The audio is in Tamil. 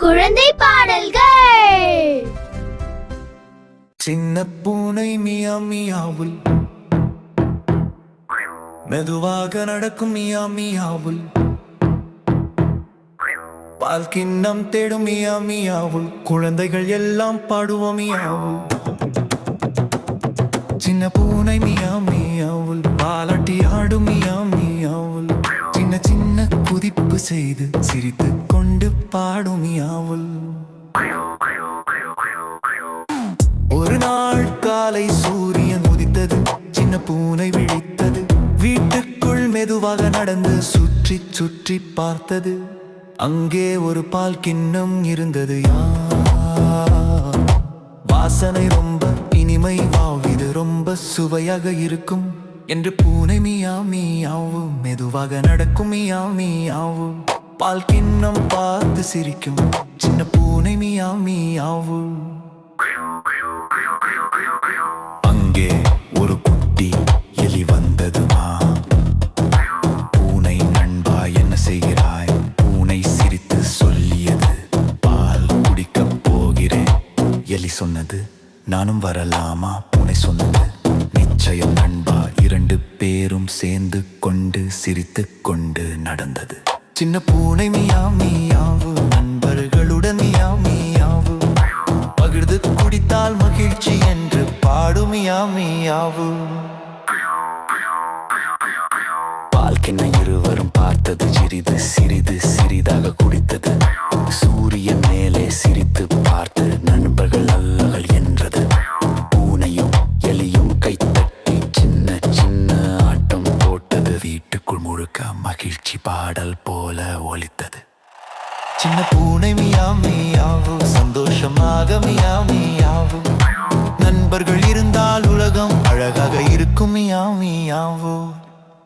குழந்தை பாடல்கள். சின்ன பூனை மியா மியாவுல், மெதுவாக நடக்கும் மியா மியாவுல், பால் கிண்ணம் தேடும் மியா மியாவுல், குழந்தைகள் எல்லாம் பாடுவோம் மியாவுல். சின்ன பூனை மியா மியாவுல், பாலாட்டி ஆடும் மியா மியாவுல், சின்ன சின்ன குதிப்பு செய்து சிரித்து கொண்டு பாடும் மியாவுல். ஒரு நாள் காலை சூரியன் உதித்தது, சின்ன பூனை விழித்தது, வீட்டுக்குள் மெதுவாக நடந்து சுற்றி சுற்றி பார்த்தது. அங்கே ஒரு பால் கிண்ணம் இருந்தது. வாசனை ரொம்ப இனிமை, இது ரொம்ப சுவையாக இருக்கும் என்று பூனை மியா மியாவு மெதுவாக நடக்கும் மியா மியாவு. பால் கிண்ணம் பார்த்து சிரிக்கும் சின்ன பூனை மியா மியாவு. அங்கே ஒரு குட்டி எலி வந்ததுமா. பூனை நண்பா என்ன செய்கிறாய்? பூனை சிரித்து சொல்லியது, பால் குடிக்கப் போகிறேன். எலி சொன்னது, நானும் வரலாமா? பூனை சொன்னது, நிச்சயம் நண்பா. இரண்டு பேரும் சேர்ந்து கொண்டு சிரித்து கொண்டு நடந்தது. சின்ன பூனை மியா மியாவு நண்பர்களுடன் மியா மியாவு. பகிர்ந்து குடித்தால் மகிழ்ச்சி என்று பாடும் மியா மியாவு. பால் கிண்ண இருவரும் பார்த்தது, சிறிது சிறிது சிறிதாக குடித்தது. சூரியன் மேலே சிரித்து பார்த்து நண்பர்கள் அல்லல் என்றது. பூனையும் எலியும் கைத்தட்டி சின்ன சின்ன ஆட்டம் போட்டது. வீட்டுக்குள் முழுக்க மகிழ்ச்சி பாடல் போல ஒலித்தது. சின்ன பூனை மியா மியாவு சந்தோஷமாக மியா மியாவு. நண்பர்கள் இருந்தால் உலகம் அழகாக இருக்கும் மியா மியாவு.